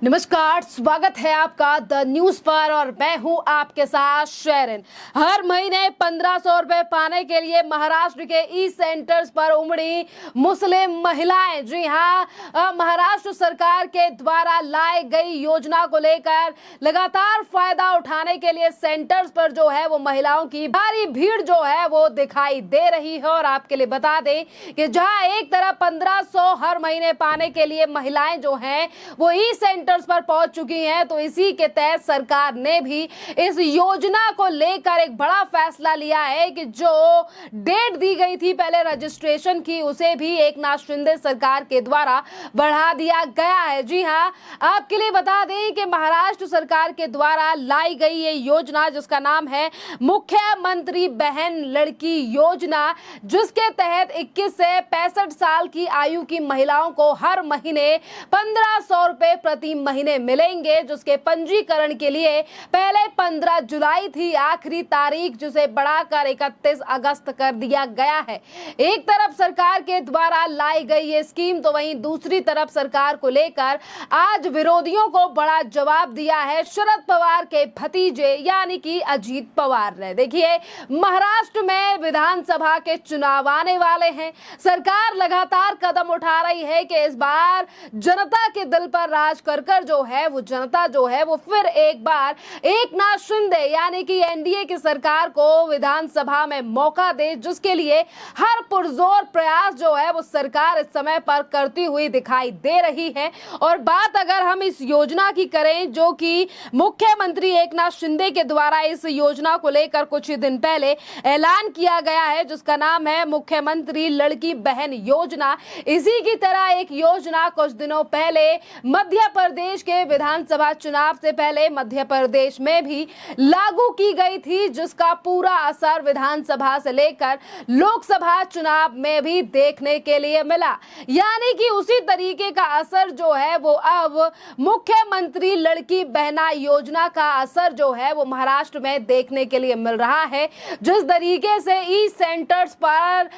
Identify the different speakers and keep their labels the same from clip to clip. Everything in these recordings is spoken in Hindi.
Speaker 1: नमस्कार, स्वागत है आपका द न्यूज पर और मैं हूं आपके साथ शेरन। हर महीने 1500 रुपए पाने के लिए महाराष्ट्र के ई सेंटर्स पर उमड़ी मुस्लिम महिलाएं। जी हां, महाराष्ट्र सरकार के द्वारा लाई गई योजना को लेकर लगातार फायदा उठाने के लिए सेंटर्स पर जो है वो महिलाओं की भारी भीड़ जो है वो दिखाई दे रही है। और आपके लिए बता दें कि जहां एक तरफ 1500 हर महीने पाने के लिए महिलाएं जो हैं वो ई सेंटर्स पर पहुंच चुकी हैं, तो इसी के तहत सरकार ने भी इस योजना को लेकर एक बड़ा फैसला लिया है कि जो डेट दी गई थी पहले रजिस्ट्रेशन की, उसे भी एकनाथ शिंदे सरकार के द्वारा बढ़ा दिया गया है। जी हां, आपके लिए बता दें कि महाराष्ट्र सरकार के द्वारा लाई गई ये योजना जिसका नाम है मुख्यमंत्री बहन लड़की योजना, जिसके तहत 21 से 65 साल की आयु की महिलाओं को हर महीने 1500 रुपए प्रति महीने मिलेंगे, जिसके पंजीकरण के लिए पहले 15 जुलाई थी आखिरी तारीख, जिसे बढ़ाकर 31 अगस्त कर दिया गया है। एक तरफ सरकार के द्वारा लाई गई ये स्कीम, तो वहीं दूसरी तरफ सरकार को लेकर आज विरोधियों को बड़ा जवाब दिया है शरद पवार के भतीजे यानी कि अजीत पवार ने। देखिए, महाराष्ट्र में विधानसभा के चुनाव आने वाले हैं। सरकार लगातार कदम उठा रही है कि इस बार जनता के दिल पर राज कर जो है वो जनता जो है वो फिर एक बार एकनाथ शिंदे यानी कि एनडीए की सरकार को विधानसभा में मौका दे, जिसके लिए हर पुरजोर प्रयास जो है वो सरकार इस समय पर करती हुई दिखाई दे रही है। और बात अगर हम इस योजना की करें जो कि मुख्यमंत्री एकनाथ शिंदे के द्वारा इस योजना को लेकर कुछ ही दिन पहले ऐलान किया गया है, जिसका नाम है मुख्यमंत्री लड़की बहन योजना। इसी की तरह एक योजना कुछ दिनों पहले मध्य प्रदेश के विधानसभा चुनाव से पहले मध्य प्रदेश में भी लागू की गई थी, जिसका पूरा असर विधानसभा से लेकर लोकसभा चुनाव में भी देखने के लिए मिला। यानी कि उसी तरीके का असर जो है वो अब मुख्यमंत्री लड़की बहना योजना का असर जो है वो महाराष्ट्र में देखने के लिए मिल रहा है। जिस तरीके से ई सेंटर्स पर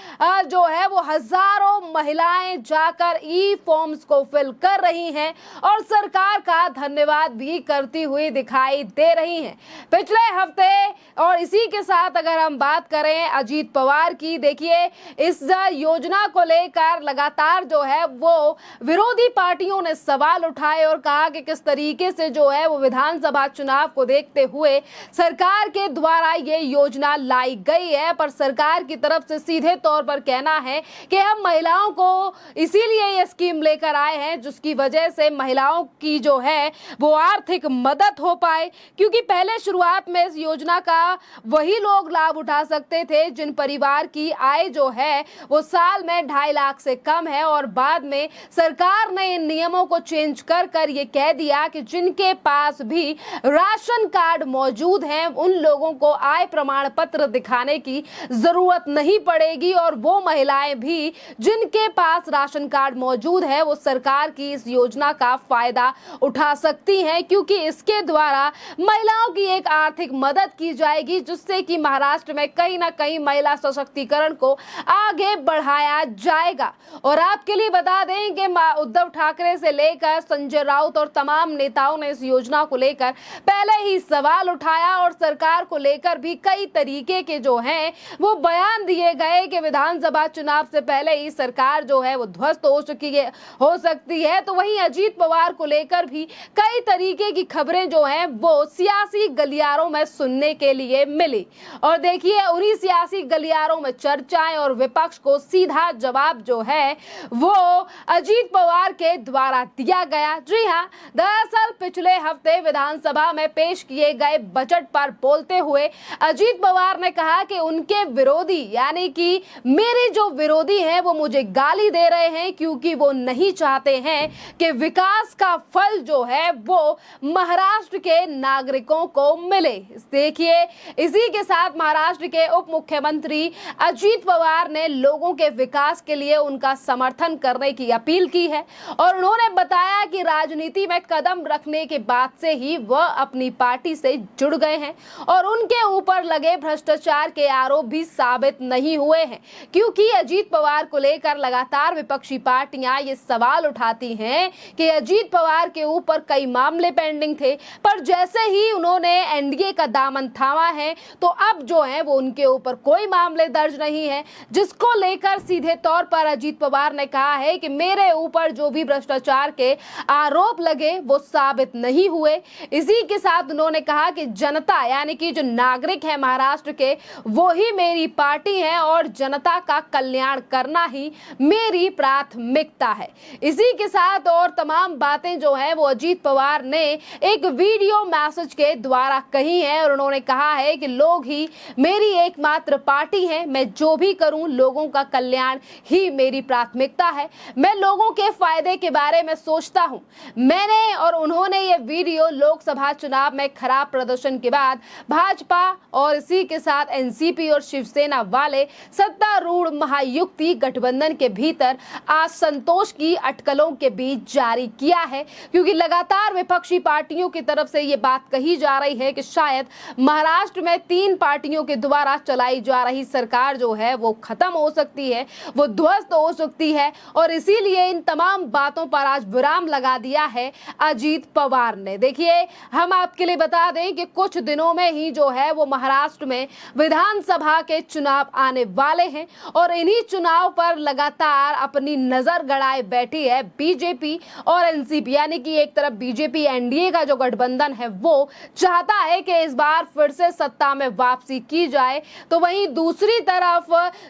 Speaker 1: जो है वो हजारों महिलाएं जाकर ई फॉर्म्स को फिल कर रही हैं और सरकार का धन्यवाद भी करती हुई दिखाई दे रही हैं। पिछले हफ्ते और इसी के साथ अगर हम बात करें अजीत पवार की, देखिए इस योजना को लेकर लगातार जो है वो विरोधी पार्टियों ने सवाल उठाए और कहा कि किस तरीके से जो है वो विधानसभा चुनाव को देखते हुए सरकार के द्वारा ये योजना लाई गई है। पर सरकार की तरफ से सीधे तौर पर कहना है कि हम महिलाओं को इसीलिए ये स्कीम लेकर आए हैं जिसकी वजह से महिलाओं की जो है वो आर्थिक मदद हो पाए, क्योंकि पहले शुरुआत में इस योजना का वही लोग लाभ उठा सकते थे जिन परिवार की आय जो है वो साल में 2.5 लाख से कम है। और बाद में सरकार ने इन नियमों को चेंज कर ये कह दिया कि जिनके पास भी राशन कार्ड मौजूद है उन लोगों को आय प्रमाण पत्र दिखाने की जरूरत नहीं पड़ेगी और वो महिलाएं भी जिनके पास राशन कार्ड मौजूद है वो सरकार की इस योजना का फायदा उठा सकती हैं, क्योंकि इसके द्वारा महिलाओं की एक आर्थिक मदद की जाएगी, जिससे कि महाराष्ट्र में कहीं ना कहीं महिला सशक्तिकरण को आगे बढ़ाया जाएगा। और आपके लिए बता दें कि उद्धव ठाकरे से लेकर संजय राउत और तमाम नेताओं ने इस योजना को लेकर पहले ही सवाल उठाया और सरकार को लेकर भी कई तरीके के जो हैं वो बयान दिए गए कि विधानसभा चुनाव से पहले ही सरकार जो है वो ध्वस्त हो सकती है। तो वहीं अजीत पवार को लेकर भी कई तरीके की खबरें जो हैं वो सियासी गलियारों में सुनने के लिए मिली। और देखिए, उन्हीं सियासी गलियारों में चर्चाएं और विपक्ष को सीधा जवाब जो है वो अजीत पवार के द्वारा दिया गया। जी हां, दरअसल पिछले हफ्ते विधानसभा में पेश किए गए बजट पर बोलते हुए अजीत पवार ने कहा कि उनके विरोधी यानी कि मेरे जो विरोधी हैं वो मुझे गाली दे रहे हैं क्योंकि वो नहीं चाहते हैं कि विकास का फल जो है वो महाराष्ट्र के नागरिकों को मिले। देखिए, इसी के साथ महाराष्ट्र के उप मुख्यमंत्री अजीत पवार ने लोगों के विकास के लिए उनका समर्थन करने की अपील की है और उन्होंने बताया कि राजनीति में कदम रखने के बाद से ही वह अपनी पार्टी से जुड़ गए हैं और उनके ऊपर लगे भ्रष्टाचार के आरोप भी साबित नहीं हुए हैं, क्योंकि अजीत पवार को लेकर लगातार विपक्षी पार्टियां ये सवाल उठाती हैं कि अजीत पवार परिवार के ऊपर कई मामले पेंडिंग थे, पर जैसे ही उन्होंने एनडीए का दामन थामा है तो अब जो है वो उनके ऊपर कोई मामले दर्ज नहीं है, जिसको लेकर सीधे तौर पर अजीत पवार ने कहा है कि मेरे ऊपर जो भी भ्रष्टाचार के आरोप लगे वो साबित नहीं हुए। इसी के साथ उन्होंने कहा कि जनता यानी कि जो नागरिक है महाराष्ट्र के, वो ही मेरी पार्टी है और जनता का कल्याण करना ही मेरी प्राथमिकता है। इसी के साथ और तमाम बातें जो है वो अजीत पवार ने एक वीडियो मैसेज के द्वारा कही है और उन्होंने कहा है कि लोग ही मेरी एकमात्र पार्टी है, मैं जो भी करूं लोगों का कल्याण ही मेरी प्राथमिकता है, मैं लोगों के फायदे के बारे में सोचता हूं। मैंने और उन्होंने ये वीडियो लोकसभा चुनाव में खराब प्रदर्शन के बाद भाजपा और इसी के साथ एनसीपी और शिवसेना वाले सत्तारूढ़ महायुति गठबंधन के भीतर असंतोष की अटकलों के बीच जारी किया है, क्योंकि लगातार विपक्षी पार्टियों की तरफ से ये बात कही जा रही है कि शायद महाराष्ट्र में 3 पार्टियों के द्वारा चलाई जा रही सरकार जो है वो खत्म हो सकती है, वो ध्वस्त हो सकती है और इसीलिए इन तमाम बातों पर आज विराम लगा दिया है अजीत पवार ने। देखिए, हम आपके लिए बता दें कि कुछ दिनों में ही जो है वो महाराष्ट्र में विधानसभा के चुनाव आने वाले हैं और इन्हीं चुनाव पर लगातार अपनी नजर गड़ाए बैठी है बीजेपी और एनसीपी, यानी कि एक तरफ बीजेपी एनडीए का जो गठबंधन है वो चाहता है कि इस बार फिर से सत्ता में वापसी की जाए, तो वहीं दूसरी तरफ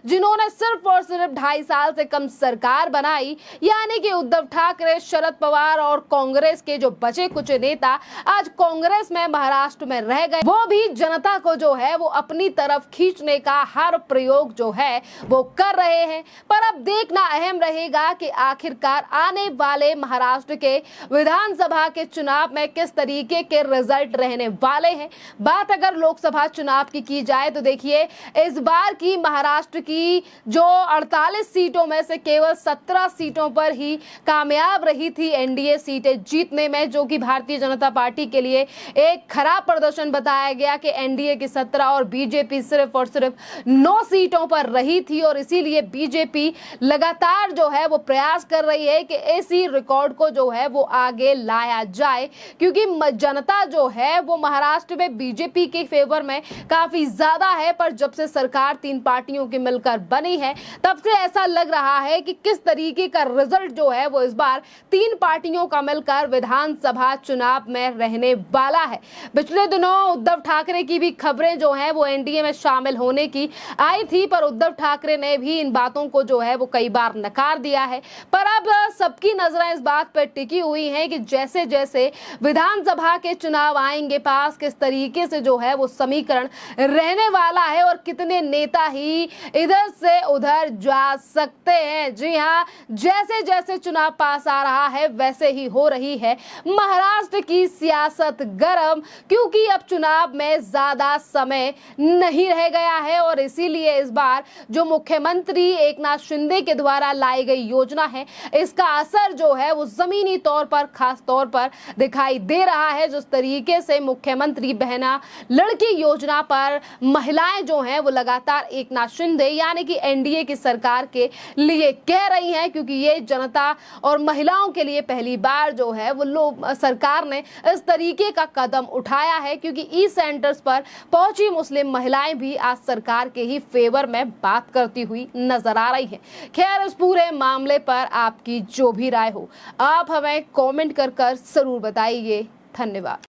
Speaker 1: जिन्होंने सिर्फ और सिर्फ 2.5 साल से कम सरकार बनाई यानी कि उद्धव ठाकरे, शरद पवार और कांग्रेस के जो बचे कुछ नेता आज कांग्रेस में महाराष्ट्र में रह गए, वो भी जनता को जो है वो अपनी तरफ खींचने का हर प्रयोग जो है वो कर रहे हैं। पर अब देखना अहम रहेगा कि आखिरकार आने वाले महाराष्ट्र के विधानसभा के चुनाव में किस तरीके के रिजल्ट रहने वाले हैं। बात अगर लोकसभा चुनाव की जाए तो देखिए, इस बार की महाराष्ट्र की जो 48 सीटों में से केवल 17 सीटों पर ही कामयाब रही थी एनडीए सीटें जीतने में, जो कि भारतीय जनता पार्टी के लिए एक खराब प्रदर्शन बताया गया कि एनडीए की 17 और बीजेपी सिर्फ और सिर्फ 9 सीटों पर रही थी और इसीलिए बीजेपी लगातार जो है वो प्रयास कर रही है कि इसी रिकॉर्ड को जो है वो आगे लाया जाए, क्योंकि जनता जो है वो महाराष्ट्र में बीजेपी के फेवर में काफी ज्यादा है। पर जब से सरकार 3 पार्टियों की मिलकर बनी है तब से ऐसा लग रहा है कि किस तरीके का रिजल्ट जो है वो इस बार 3 पार्टियों का मिलकर विधानसभा चुनाव में रहने वाला है। पिछले दिनों उद्धव ठाकरे की भी खबरें जो हैं वो एनडीए में शामिल होने की आई थी, पर उद्धव ठाकरे ने भी इन बातों को जो है वो कई बार नकार दिया है। पर अब सबकी नजरें इस बात पर टिकी हुई हैं कि जैसे जैसे विधानसभा के चुनाव आएंगे पास, किस तरीके से जो है वो समीकरण रहने वाला है और कितने नेता ही इधर से उधर जा सकते हैं। जी हाँ, जैसे जैसे चुनाव पास आ रहा है वैसे ही हो रही है महाराष्ट्र की सियासत गर्म, क्योंकि अब चुनाव में ज्यादा समय नहीं रह गया है और इसीलिए इस बार जो मुख्यमंत्री एकनाथ शिंदे के द्वारा लाई गई योजना है, इसका असर जो है वो जमीनी तौर पर खास तौर पर दिखाई दे रहा है। जिस तरीके से मुख्यमंत्री बहना लड़की योजना पर महिलाएं जो हैं वो लगातार एकनाथ शिंदे यानी कि एनडीए की सरकार के लिए कह रही हैं, क्योंकि ये जनता और महिलाओं के लिए पहली बार जो है वो सरकार ने इस तरीके का कदम उठाया है, क्योंकि ई सेंटर्स पर पहुंची मुस्लिम महिलाएं भी आज सरकार के ही फेवर में बात करती हुई नजर आ रही हैं। खैर, इस पूरे मामले पर आपकी जो भी राय हो आप हमें कमेंट कर जरूर बताइए। धन्यवाद।